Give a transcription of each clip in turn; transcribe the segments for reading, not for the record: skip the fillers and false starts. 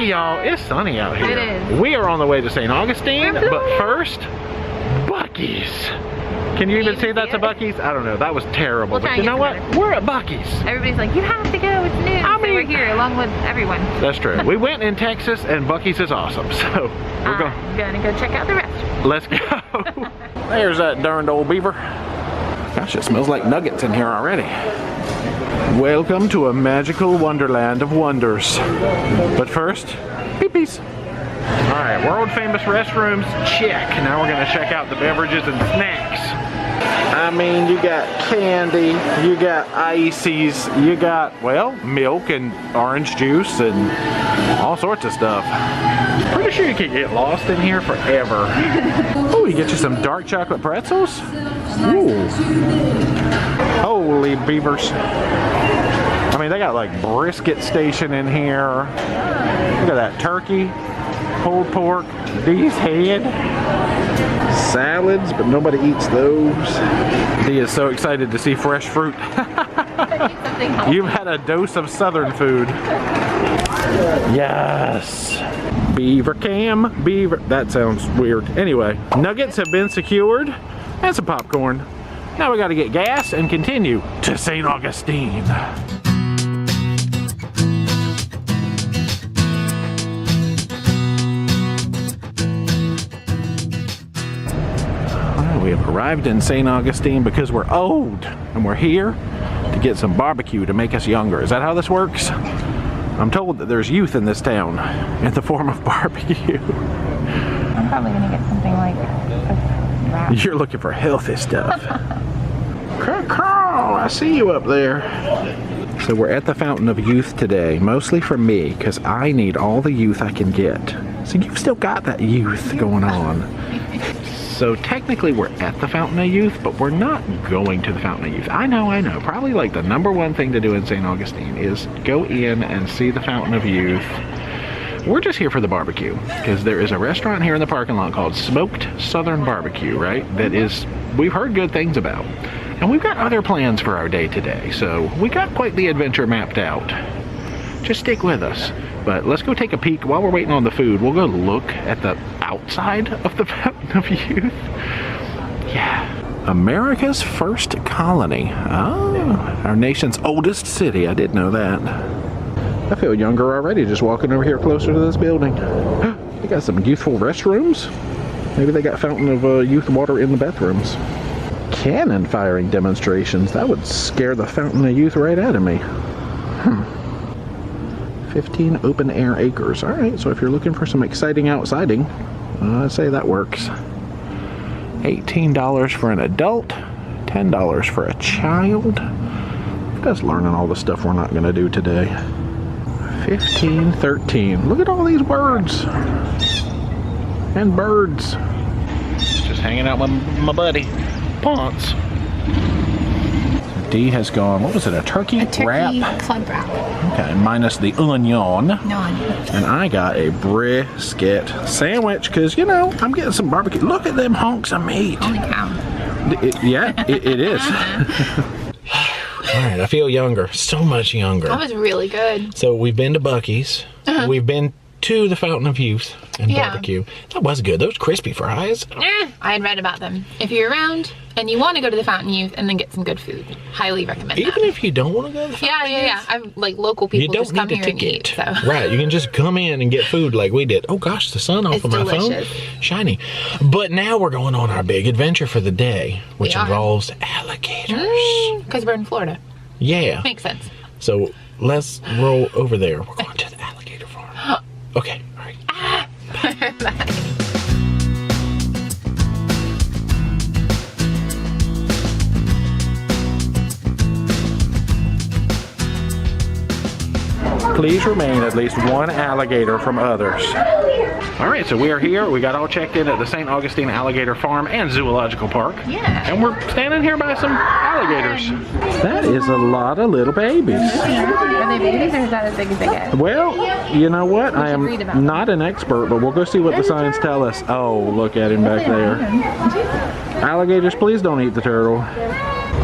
Hey y'all, it's sunny out here. It is. We are on the way to St. Augustine, but first, Buc-ee's. Can you even say that's a Buc-ee's? I don't know, that was terrible. But you know what? We're at Buc-ee's. Everybody's like, you have to go, it's new. I mean, we're here along with everyone. That's true. We went in Texas and Buc-ee's is awesome, so we're gonna go check out the rest. Let's go. There's that darned old beaver. Gosh, it smells like nuggets in here already. Welcome to a magical wonderland of wonders. But first, peepees. All right, world famous restrooms, check. Now we're gonna check out the beverages and snacks. I mean, you got candy, you got ices, you got, well, milk and orange juice and all sorts of stuff. Pretty sure you can get lost in here forever. Oh, you get you some dark chocolate pretzels? Ooh. Holy beavers. I mean, they got like brisket station in here. Look at that turkey, pulled pork, Dee's head, salads, but nobody eats those. Dee is so excited to see fresh fruit. You've had a dose of southern food. Yes. Beaver cam, beaver. That sounds weird. Anyway, nuggets have been secured and some popcorn. Now we got to get gas and continue to St. Augustine. Well, we have arrived in St. Augustine because we're old and we're here to get some barbecue to make us younger. Is that how this works? I'm told that there's youth in this town in the form of barbecue. I'm probably gonna get something like a wrap. You're looking for healthy stuff. Caw, I see you up there. So we're at the Fountain of Youth today, mostly for me, because I need all the youth I can get. So you've still got that youth going on. So technically we're at the Fountain of Youth, but we're not going to the Fountain of Youth. I know. Probably like the #1 thing to do in St. Augustine is go in and see the Fountain of Youth. We're just here for the barbecue, because there is a restaurant here in the parking lot called Smoked Southern Barbecue, right? That is, we've heard good things about. And we've got other plans for our day today, so we got quite the adventure mapped out. Just stick with us. But let's go take a peek. While we're waiting on the food, we'll go look at the outside of the Fountain of Youth. Yeah. America's first colony. Oh, our nation's oldest city. I did know that. I feel younger already just walking over here closer to this building. They got some youthful restrooms. Maybe they got Fountain of Youth water in the bathrooms. Cannon firing demonstrations. That would scare the Fountain of Youth right out of me. 15 open air acres. All right, so if you're looking for some exciting outsiding, I'd say that works. $18 for an adult, $10 for a child. That's learning all the stuff we're not gonna do today. 15, 13. Look at all these birds and birds. Just hanging out with my buddy, Ponce. Dee has gone, what was it, a turkey wrap? Club wrap. Okay, minus the onion. No onion. And I got a brisket sandwich, because, you know, I'm getting some barbecue. Look at them hunks of meat. Holy cow. It is. All right, I feel younger, so much younger. That was really good. So we've been to Buc-ee's. We've been to the Fountain of Youth and barbecue. That was good. Those crispy fries. I had read about them. If you're around and you want to go to the Fountain of Youth and then get some good food, highly recommend Even if you don't want to go to the Fountain of Youth. Yeah. I'm like local people just come here and eat. So. Right, you can just come in and get food like we did. Oh gosh, the sun off of my phone. Shiny. But now we're going on our big adventure for the day, which involves alligators. Because we're in Florida. Yeah. Makes sense. So let's roll over there. We're going to the alligator farm. Okay, all right. Bye. Please remain at least one alligator from others. All right, so we are here. We got all checked in at the St. Augustine Alligator Farm and Zoological Park. Yeah. And we're standing here by some alligators. That is a lot of little babies. Are they babies or is that as big as they get? Well, you know what? I am not an expert, but we'll go see what the signs tell us. Oh, look at him back there. Alligators, please don't eat the turtle.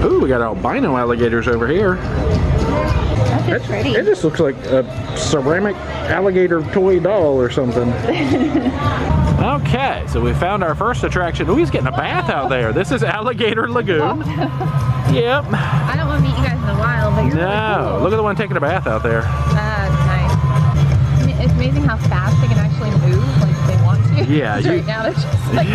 Ooh, we got albino alligators over here. That's just pretty. It just looks like a ceramic alligator toy doll or something. Okay, so we found our first attraction. Oh, he's getting a bath out there. This is Alligator Lagoon. Yep. I don't want to meet you guys in the wild, but you're No, really cool. look at the one taking a bath out there. That's nice. I mean, it's amazing how fast they can actually move, like if they want to. Yeah, Right now they're just like,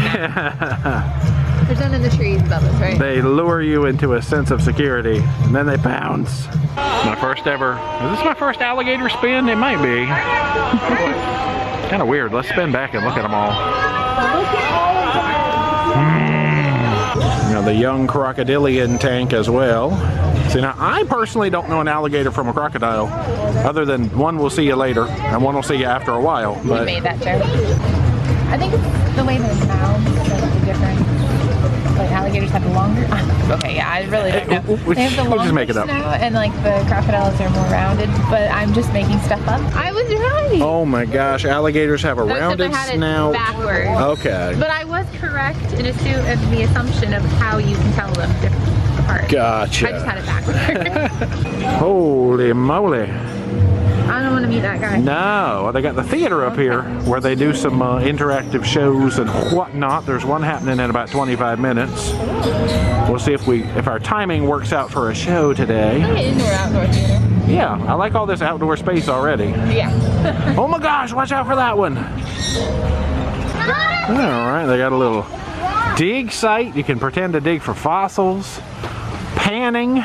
there's none in the trees above us, right? They lure you into a sense of security, and then they bounce. My first ever, is this my first alligator spin? It might be. Kind of weird. Let's spin back and look at them all. You know, the young crocodilian tank as well. See, now I personally don't know an alligator from a crocodile, other than one will see you later and one will see you after a while. We But made that joke. I think it's the way their mouths make the difference. Like alligators have the longer. Okay, yeah, I really don't know. They have the We'll just longer make it up. snout, and like the crocodiles are more rounded. But I'm just making stuff up. I was right. oh my gosh, alligators have a Except rounded I had snout. It backwards. Okay. But I was correct in the assumption of how you can tell them apart. Gotcha. I just had it backwards. Holy moly. I don't want to meet that guy. No, they got the theater up here where they do some interactive shows and whatnot. There's one happening in about 25 minutes. We'll see if our timing works out for a show today. Indoor-outdoor theater. Yeah, I like all this outdoor space already. Yeah. Oh my gosh, watch out for that one. All right, they got a little dig site. You can pretend to dig for fossils. Panning.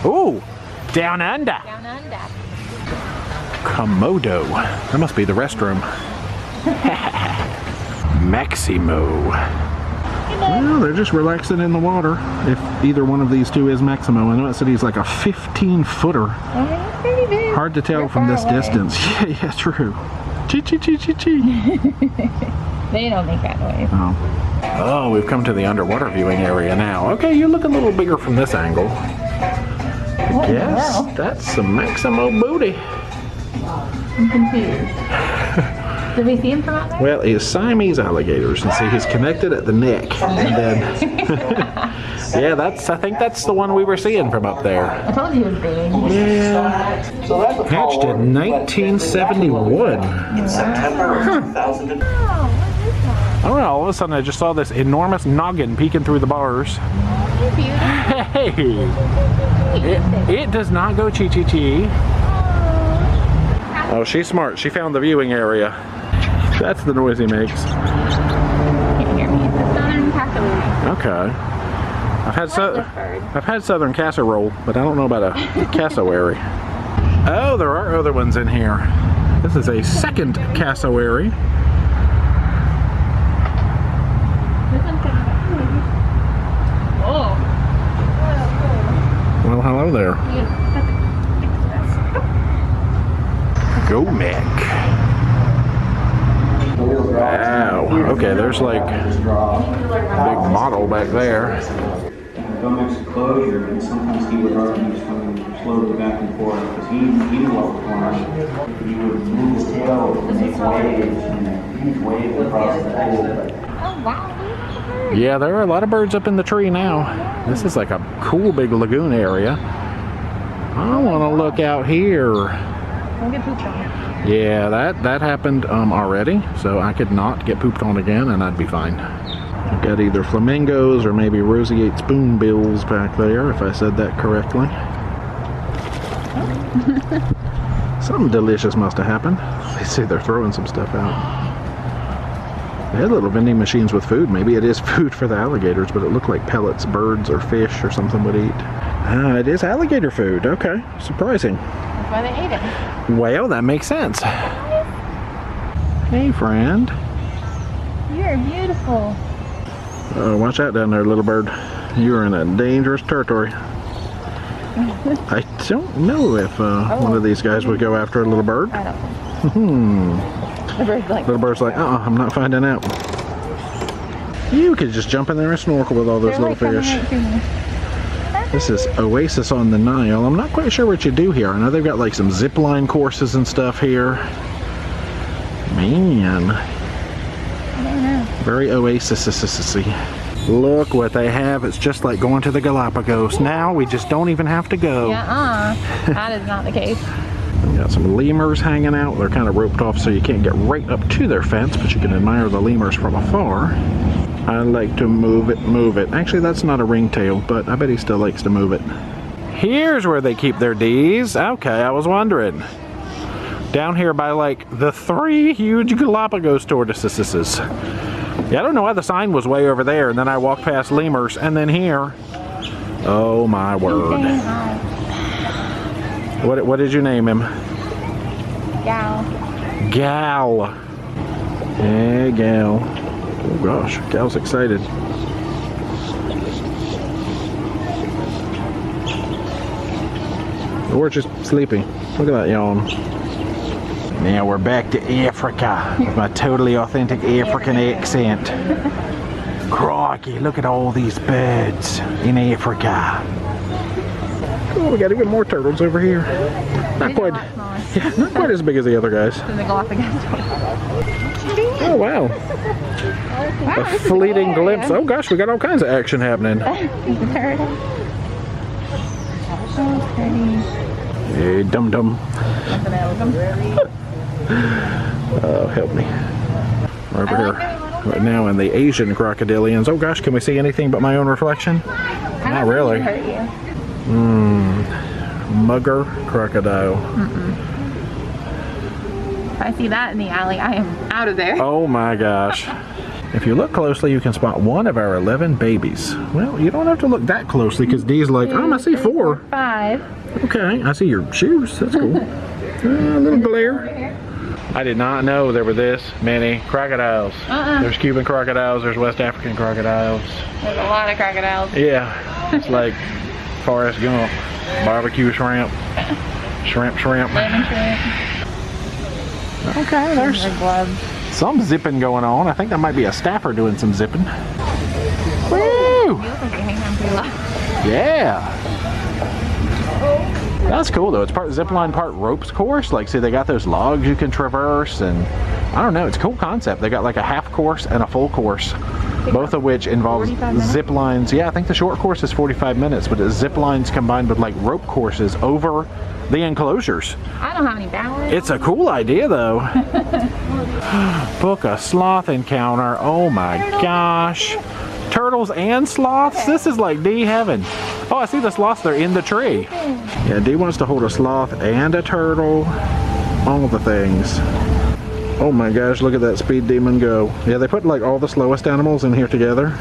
Ooh, down under. Down under. Komodo. That must be the restroom. Maximo. Well, they're just relaxing in the water. If either one of these two is Maximo. I know it said he's like a 15-footer. Pretty big. Hard to tell We're from far this away. distance. Yeah, true. Chi-chi-chi-chi-chi. They don't make that noise. Oh, we've come to the underwater viewing area now. Okay, you look a little bigger from this angle. What in the Yes, world? that's some Maximo booty. I'm confused. Did we see him from out there? Well, he's Siamese alligators, and see he's connected at the neck. And then, yeah, I think that's the one we were seeing from up there. I told you he was big. Yeah. Hatched in 1971. In September 2000. I don't know, all of a sudden I just saw this enormous noggin peeking through the bars. Hey! It does not go chi-chi-chi. Oh, she's smart. She found the viewing area. That's the noise he makes. Can't hear me. It's a southern cassowary. Okay. I've had southern casserole, but I don't know about a cassowary. Oh, there are other ones in here. This is a second cassowary. Oh. Well, hello there. Go Mick. Wow. Okay, there's like a big model back there. Gomez closure, and sometimes he would argue slowly back and forth because he knew what was going on. He would move his tail and make waves, and a huge wave across the pool. Oh, wow. Yeah, there are a lot of birds up in the tree now. This is like a cool big lagoon area. I want to look out here. Don't get pooped on. Yeah, that happened already, so I could not get pooped on again and I'd be fine. I've got either flamingos or maybe roseate spoonbills back there, if I said that correctly. Something delicious must have happened. They say they're throwing some stuff out. They had little vending machines with food. Maybe it is food for the alligators, but it looked like pellets, birds, or fish or something would eat. It is alligator food. Okay, surprising. That's why they ate it. Well, that makes sense. Hey, friend. You're beautiful. Watch out down there, little bird. You are in a dangerous territory. I don't know if one of these guys would go after a little bird. I don't know. The bird's like, Little bird's like, I'm not finding out. You could just jump in there and snorkel with all those little fish. This is Oasis on the Nile. I'm not quite sure what you do here. I know they've got like some zip line courses and stuff here. Man. I don't know. Very Oasis-y. Look what they have. It's just like going to the Galapagos. Now we just don't even have to go. That is not the case. We got some lemurs hanging out. They're kind of roped off so you can't get right up to their fence, but you can admire the lemurs from afar. I like to move it, move it. Actually, that's not a ringtail, but I bet he still likes to move it. Here's where they keep their D's. Okay, I was wondering. Down here by like the 3 huge Galapagos tortoises. Yeah, I don't know why the sign was way over there, and then I walked past lemurs, and then here. Oh my word. What did you name him? Gal. Gal. Yeah, Gal. Oh gosh, Gal's excited. We're just sleeping. Look at that yawn. Now we're back to Africa with my totally authentic African accent. Crikey, look at all these birds in Africa. Oh, we got even more turtles over here. Not quite as big as the other guys. Oh wow. A fleeting glimpse. Oh gosh, we got all kinds of action happening. Hey, dum-dum. Oh, help me. We're over here right now in the Asian crocodilians. Oh gosh, can we see anything but my own reflection? Not really. Mugger crocodile. If I see that in the alley, I am out of there. Oh my gosh. If you look closely, you can spot one of our 11 babies. Well, you don't have to look that closely because Dee's like, I see 4. 5. Okay, I see your shoes. That's cool. A little glare. I did not know there were this many crocodiles. There's Cuban crocodiles, there's West African crocodiles. There's a lot of crocodiles. Yeah, it's like Forrest Gump, barbecue shrimp, shrimp. Lemon shrimp. Okay, there's some zipping going on. I think that might be a staffer doing some zipping. Woo! You look like you're hanging on pretty low. Yeah. That's cool though. It's part zipline, part ropes course. Like, see, they got those logs you can traverse, and I don't know. It's a cool concept. They got like a half course and a full course, both of which involve zip lines. Yeah, I think the short course is 45 minutes, but it's zip lines combined with like rope courses over the enclosures. I don't have any balance. It's a cool idea though. Book a sloth encounter. Oh my gosh. Turtles and sloths? This is like Dee heaven. Oh, I see the sloths. They're in the tree. Yeah, Dee wants to hold a sloth and a turtle. All the things. Oh my gosh, look at that speed demon go. Yeah, they put like all the slowest animals in here together.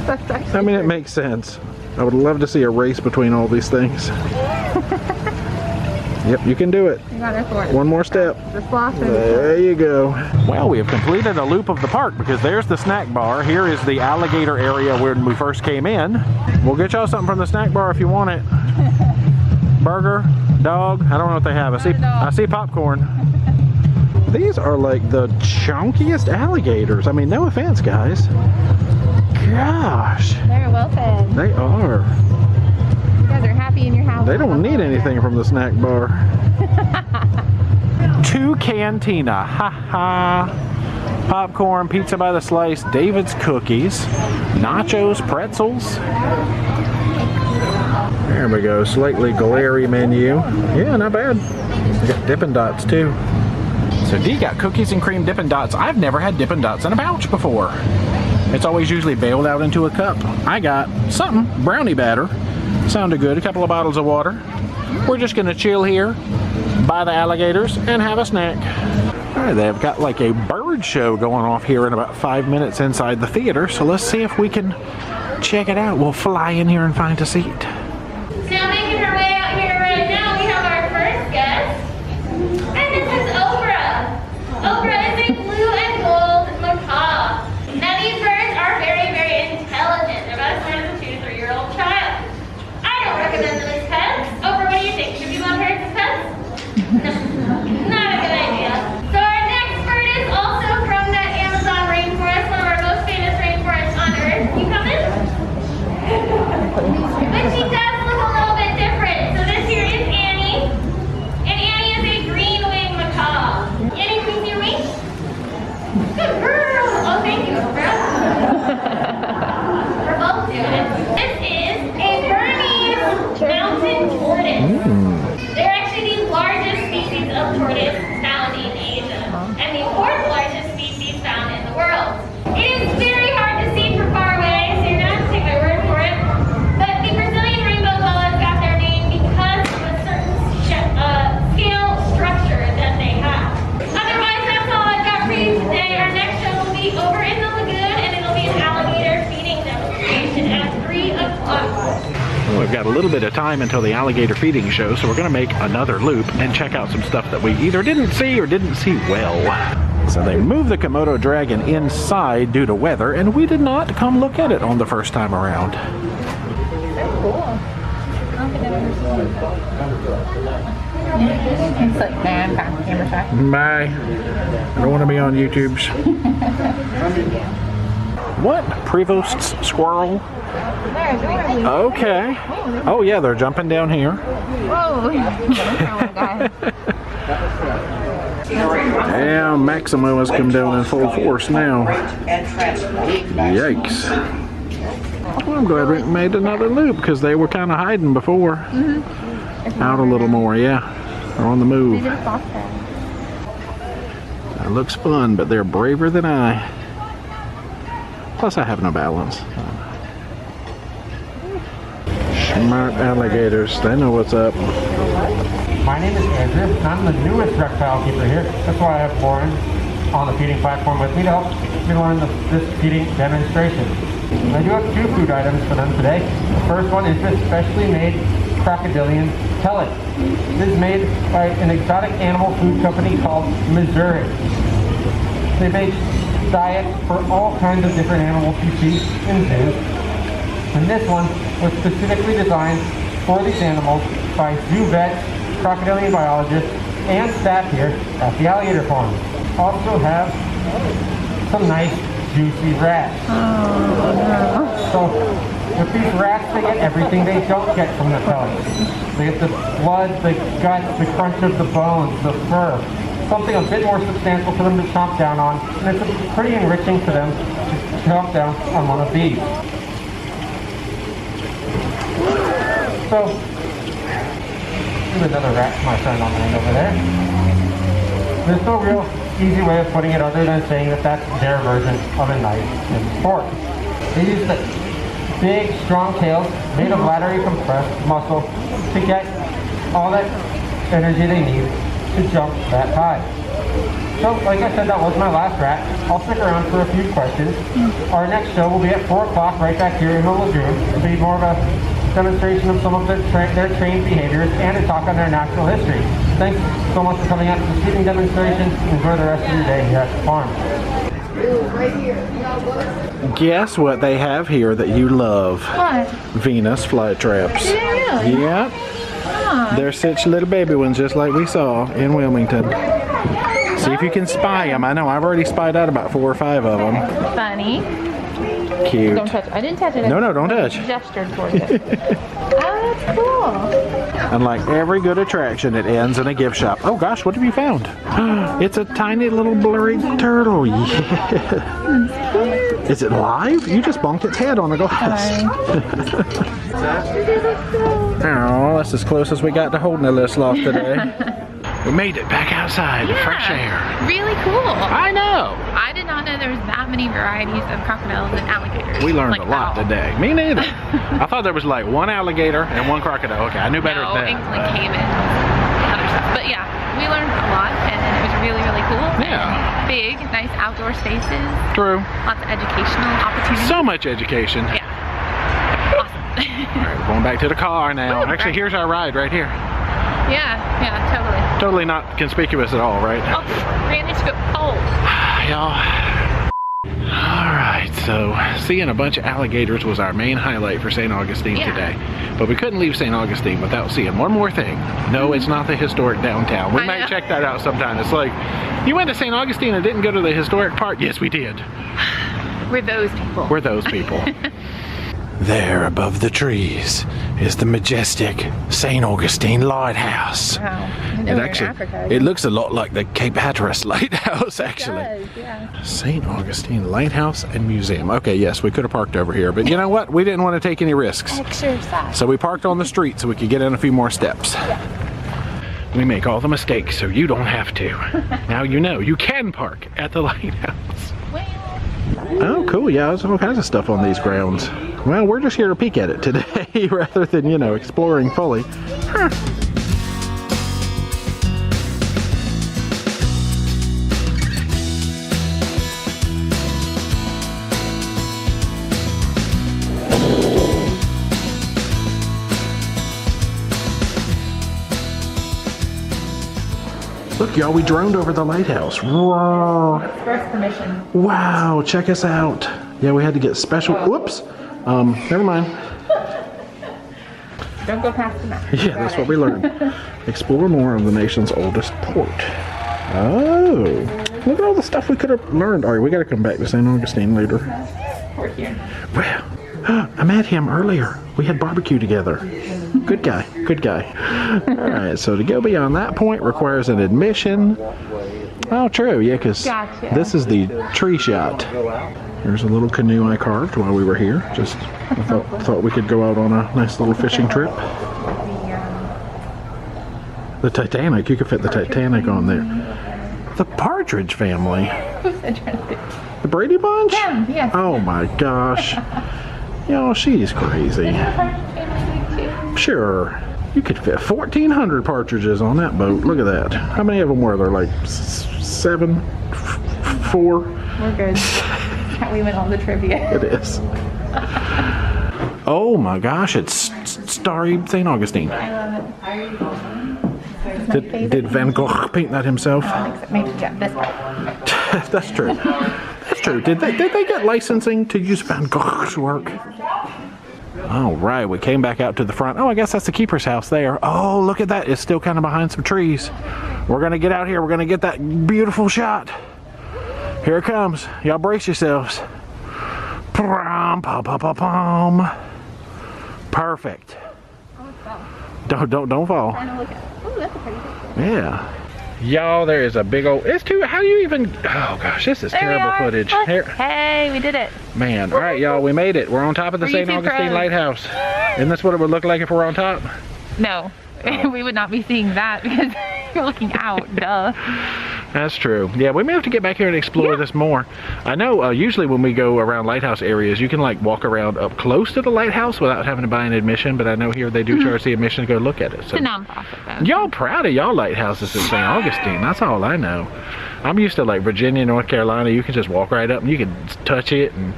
I mean, it makes sense. I would love to see a race between all these things. Yep, you can do it. You got it for it. One more step. The sloth. There you go. Well, we have completed a loop of the park because there's the snack bar. Here is the alligator area when we first came in. We'll get y'all something from the snack bar if you want it. Burger, dog, I don't know what they have. I see popcorn. These are like the chunkiest alligators. I mean, no offense, guys. Gosh. They're well fed. They are. You guys are happy in your house. They don't need anything from the snack bar. To Cantina. Ha ha. Popcorn, pizza by the slice, David's cookies, nachos, pretzels. There we go. Slightly glary menu. Yeah, not bad. We got Dippin' Dots too. So Dee got cookies and cream Dippin' Dots. I've never had Dippin' Dots in a pouch before. It's always usually bailed out into a cup. I got something, brownie batter. Sounded good. A couple of bottles of water. We're just gonna chill here by the alligators and have a snack. All right, they've got like a bird show going off here in about 5 minutes inside the theater. So let's see if we can check it out. We'll fly in here and find a seat. Now making her way out here right now, we have our first guest. And this is Oprah. Oprah is a blue and gold macaw. Now these birds are very, very intelligent. They're about as smart as a 2 to 3-year-old child. I don't recommend them as pets. Oprah, what do you think? Should we love her as pets? No, not a good idea. So our next bird is also from the Amazon rainforest, one of our most famous rainforests on earth. You coming? But she does They're actually the largest species of tortoise found in Asia, and the fourth largest species found in the world. It is very hard to see from far away, so you're gonna have to take my word for it. But the Brazilian rainbow gullas got their name because of a certain scale structure that they have. Otherwise, that's all I've got for you today. Our next show will be over in the lagoon, and it'll be an alligator feeding demonstration at 3 o'clock. Well, we've got a little bit of time until the alligator feeding show, so we're going to make another loop and check out some stuff that we either didn't see or didn't see well. So they moved the Komodo dragon inside due to weather, and we did not come look at it on the first time around. Cool. I don't think I've ever seen it. It's like, man, camera shy. Bye. I don't want to be on YouTube's. What? Prevost squirrel? Okay. Oh yeah, they're jumping down here. Whoa. Yeah, Maximo has come down in full force now. Yikes. Well, I'm glad we made another loop because they were kind of hiding before. Out a little more, yeah. They're on the move. That looks fun, but they're braver than I. Plus I have no balance. Smart alligators, they know what's up. My name is Andrew, and I'm the newest reptile keeper here. That's why I have Lauren on the feeding platform with me to help me learn this feeding demonstration. I do have 2 food items for them today. The first one is this specially made crocodilian pellet. This is made by an exotic animal food company called Missouri. They make diets for all kinds of different animals you see in zoos. And this one was specifically designed for these animals by zoo vets, crocodilian biologists, and staff here at the Alligator Farm. Also have some nice juicy rats. So with these rats, they get everything they don't get from the pellets. They get the blood, the guts, the crunch of the bones, the fur. Something a bit more substantial for them to chomp down on, and it's pretty enriching for them to chomp down on one of these. So, there's another rat, my friend on the end over there. There's no real easy way of putting it other than saying that that's their version of a knife in sport. They use the big, strong tails made of laterally compressed muscle to get all that energy they need to jump that high. So, like I said, that was my last rat. I'll stick around for a few questions. Our next show will be at 4 o'clock right back here in the lagoon. It'll be more of a demonstration of some of their trained behaviors and a talk on their natural history. Thanks so much for coming out to the feeding demonstration. Enjoy the rest of your day here at the farm. Guess what they have here that you love? What? Venus flytraps. Really? Yep. They're such little baby ones just like we saw in Wilmington. See if you can spy them. I know I've already spied out about 4 or 5 of them. Funny. Cute. Don't touch it. I didn't touch it. No, don't touch. I gestured towards it. Oh, that's cool. And like every good attraction, it ends in a gift shop. Oh gosh, what have you found? It's a tiny little blurry turtle. Yeah. Is it live? You just bonked its head on the glass. Oh, that's as close as we got to holding a little sloth today. We made it back outside, fresh air. Really cool. I know. I did not know there was that many varieties of crocodiles and alligators. We learned a lot today. Me neither. I thought there was like 1 alligator and 1 crocodile. Okay, I knew better than that. Like caiman, other stuff. But yeah, we learned a lot, and it was really, really cool. Yeah. And big, nice outdoor spaces. True. Lots of educational opportunities. So much education. Yeah. Awesome. All right, we're going back to the car now. Actually, here's our ride right here. Yeah, totally. Totally not conspicuous at all, right? Oh, Grandy scoop. Oh. Y'all. Alright, so seeing a bunch of alligators was our main highlight for St. Augustine today. But we couldn't leave St. Augustine without seeing one more thing. No, it's not the historic downtown. We might check that out sometime. It's like, you went to St. Augustine and didn't go to the historic part? Yes, we did. We're those people. We're those people. There above the trees is the majestic St. Augustine Lighthouse. Wow. It looks a lot like the Cape Hatteras Lighthouse, actually. It does, yeah. St. Augustine Lighthouse and Museum. Okay, yes, we could have parked over here, but you know what? We didn't want to take any risks. Exercise. So we parked on the street so we could get in a few more steps. Yeah. We make all the mistakes so you don't have to. Now you know you can park at the lighthouse. Oh, cool. Yeah, there's all kinds of stuff on these grounds. Well, we're just here to peek at it today rather than, you know, exploring fully. Huh. Look, y'all, we droned over the lighthouse. Whoa. First permission. Wow, check us out. Yeah, we had to get special. Whoops. Never mind. Don't go past the map. Yeah, that's what we learned. Explore more of the nation's oldest port. Oh, look at all the stuff we could have learned. All right, we got to come back to St. Augustine later. We're here. Well, I met him earlier. We had barbecue together. Good guy, good guy. All right, so to go beyond that point requires an admission. Oh, true, yeah, because this is the tree shot. There's a little canoe I carved while we were here. Just, I thought we could go out on a nice little fishing trip. The Titanic, you could fit the Titanic on there. The Partridge Family. The Brady Bunch? Yes. Oh my gosh. Yo, she's crazy. Sure. You could fit 1,400 partridges on that boat. Look at that. How many of them were there? Like 7? 4? We're good. We went on the trivia. It is. Oh my gosh, it's Starry St. Augustine. I love it. Did Van Gogh paint that himself? Maybe this part. That's true. That's true. Did they get licensing to use Van Gogh's work? All right, we came back out to the front. Oh, I guess that's the keeper's house there. Oh, look at that. It's still kind of behind some trees. We're going to get out here. We're going to get that beautiful shot. Here it comes. Y'all brace yourselves. Perfect. Don't fall. Yeah. Y'all, there is a big old, it's too, how do you even, oh gosh, this is terrible footage. Here. Hey, we did it. Man, all right, y'all, we made it. We're on top of the St. Augustine Lighthouse. Isn't this what it would look like if we're on top? No, we would not be seeing that because you're looking out, duh. That's true. Yeah, we may have to get back here and explore this more. I know usually when we go around lighthouse areas, you can like walk around up close to the lighthouse without having to buy an admission, but I know here they do charge the admission to go look at it. So. It's a non-profit though. Y'all proud of y'all lighthouses in St. Augustine. That's all I know. I'm used to like Virginia, North Carolina. You can just walk right up and you can touch it and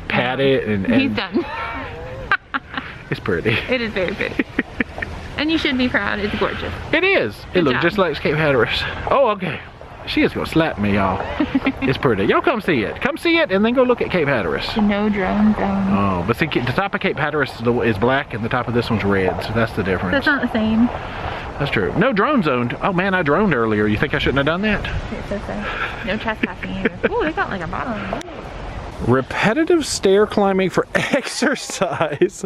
pat it. And he's done. It's pretty. It is very pretty. And you should be proud. It's gorgeous. It is. It looks just like Cape Hatteras. Oh, okay. She is gonna slap me, y'all. It's pretty. Y'all come see it. Come see it and then go look at Cape Hatteras. The no drone zone. Oh, but see, the top of Cape Hatteras is black and the top of this one's red, so that's the difference. That's not the same. That's true. No drone zone. Oh man, I droned earlier. You think I shouldn't have done that? It says so. No trespassing either. Ooh, they got like a bottle. Repetitive stair climbing for exercise.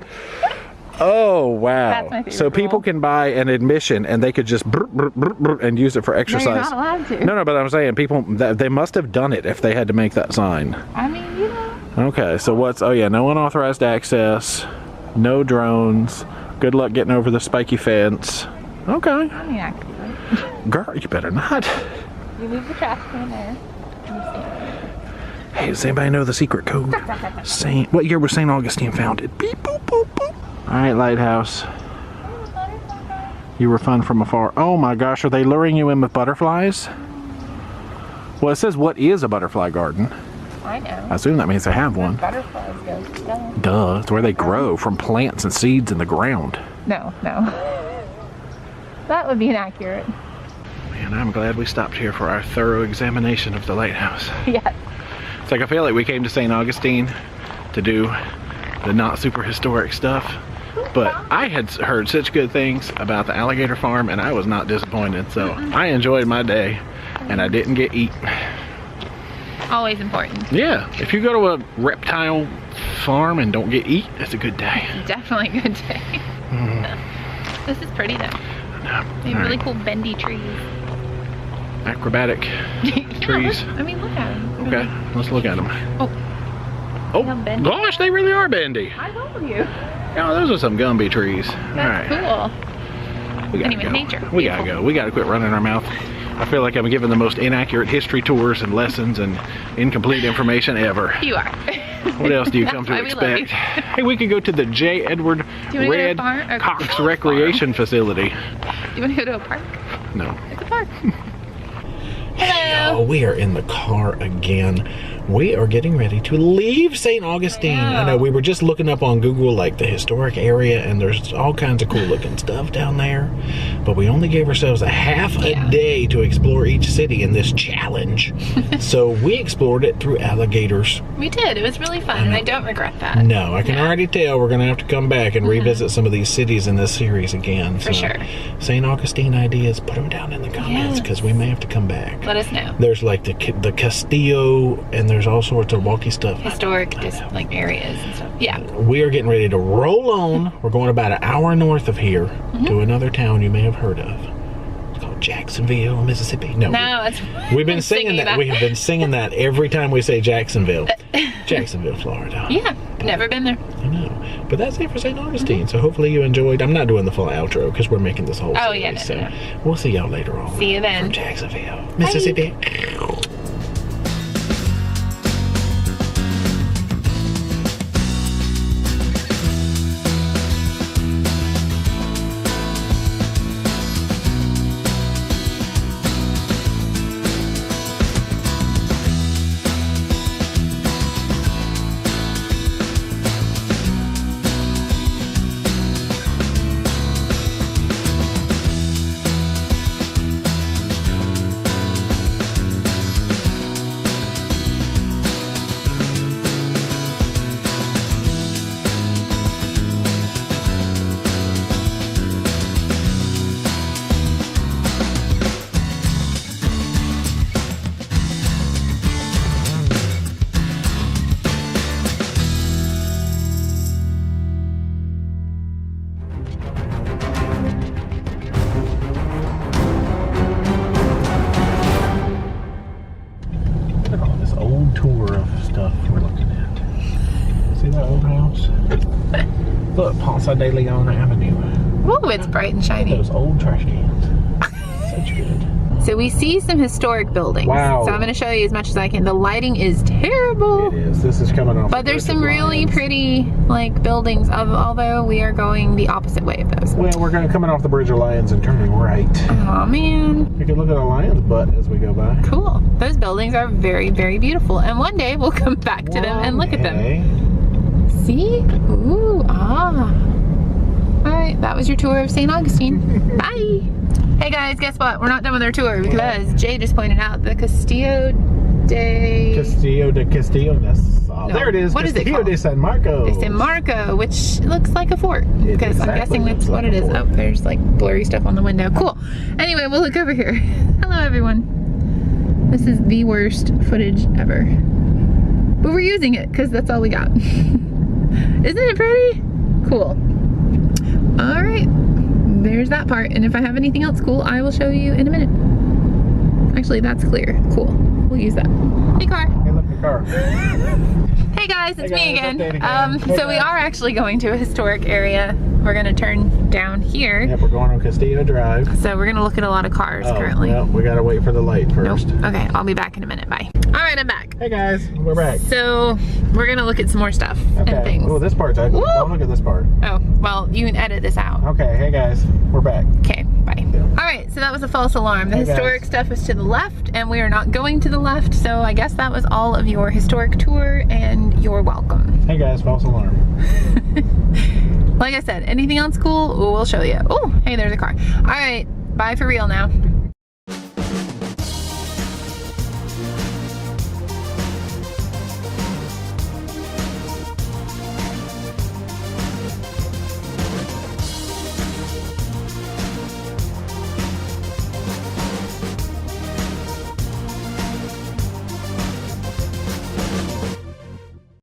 Oh wow! That's my favorite so people can buy an admission and they could just and use it for exercise. No, you're not allowed to. No, but I'm saying people they must have done it if they had to make that sign. I mean, you know. Okay, so what's? Oh yeah, no unauthorized access, no drones. Good luck getting over the spiky fence. Okay. I mean, actually. Girl, you better not. You leave the trash can there. Hey, does anybody know the secret code? What year was St. Augustine founded? Beep boop boop boop. All right, lighthouse. You were fun from afar. Oh my gosh, are they luring you in with butterflies? Well, it says, what is a butterfly garden? I know. I assume that means they have one. Butterflies go. Duh, it's where they grow from plants and seeds in the ground. No. That would be inaccurate. Man, I'm glad we stopped here for our thorough examination of the lighthouse. Yes. It's like I feel like we came to St. Augustine to do the not super historic stuff. But I had heard such good things about the Alligator Farm and I was not disappointed. So I enjoyed my day and I didn't get eaten. Always important. Yeah, if you go to a reptile farm and don't get eat, that's a good day. Definitely a good day. This is pretty though. They have really cool bendy trees. Acrobatic trees. I mean, look at them. Okay, let's look at them. Oh, gosh, they really are bendy. I told you. Yeah, those are some Gumby trees. That's cool. We gotta Anyway, go. nature. We gotta go. We gotta quit running our mouth. I feel like I'm giving the most inaccurate history tours and lessons and incomplete information ever. You are. What else do you come to That's why we love expect? Hey, we could go to the J. Edward Do you wanna go to a Red farm? Okay. Cox Recreation Facility. You want to go to a park? No. It's a park. Hello. Oh, we are in the car again. We are getting ready to leave St. Augustine. I know, we were just looking up on Google like the historic area, and there's all kinds of cool looking stuff down there. But we only gave ourselves a half a day to explore each city in this challenge. So we explored it through alligators. We did. It was really fun, and I don't regret that. No, I can already tell we're going to have to come back and revisit some of these cities in this series again. For sure. St. Augustine ideas, put them down in the comments because we may have to come back. Let us know. There's like the Castillo, and there's all sorts of walkie stuff. Historic, just like areas and stuff. Yeah. We are getting ready to roll on. We're going about an hour north of here to another town you may have heard of. It's called Jacksonville, Mississippi. No, we've been singing that. We have been singing that every time we say Jacksonville. Jacksonville, Florida. Yeah, never been there. I know. But that's it for St. Augustine. So hopefully you enjoyed. I'm not doing the full outro because we're making this whole series. No. We'll see y'all later on. See you then. From Jacksonville, Mississippi. Look, Ponce de Leon Avenue. Oh, it's bright and shiny. Those old trash cans. Such good. So we see some historic buildings. Wow. So I'm going to show you as much as I can. The lighting is terrible. It is. This is coming off. But there's some really pretty like buildings, although we are going the opposite way of those. Well, we're going coming off the Bridge of Lions and turning right. Oh man. You can look at a lion's butt as we go by. Cool. Those buildings are very, very beautiful. And one day we'll come back to them and look at them. See? Ooh, ah. Alright, that was your tour of St. Augustine. Bye! Hey guys, guess what? We're not done with our tour because Jay just pointed out the Castillo de Nassau. No. There it is. What Castillo is it called? de San Marco. De San Marco, which looks like a fort. Because I'm guessing that's what it is. Oh, there's like blurry stuff on the window. Cool. Anyway, we'll look over here. Hello everyone. This is the worst footage ever. But we're using it because that's all we got. Isn't it pretty? Cool. Alright, there's that part. And if I have anything else cool, I will show you in a minute. Actually, that's clear. Cool. We'll use that. Hey, car. Hey, look, the car. Hey guys, it's me again. Hey, so we are actually going to a historic area. We're going to turn down here. Yep, we're going on Castillo Drive. So we're going to look at a lot of cars currently. Well, we got to wait for the light first. Nope. Okay, I'll be back in a minute. Bye. Alright, I'm back. Hey guys, we're back. So we're going to look at some more stuff and things. Oh, this part's ugly. Don't look at this part. Oh, well, you can edit this out. Okay, hey guys, we're back. Okay, bye. Yeah. Alright, so that was a false alarm. The historic stuff is to the left, and we are not going to the left, so I guess that was all of your historic tour, and you're welcome. Hey guys, false alarm. Like I said, anything else cool, we'll show you. Oh, hey, there's a car. Alright, bye for real now.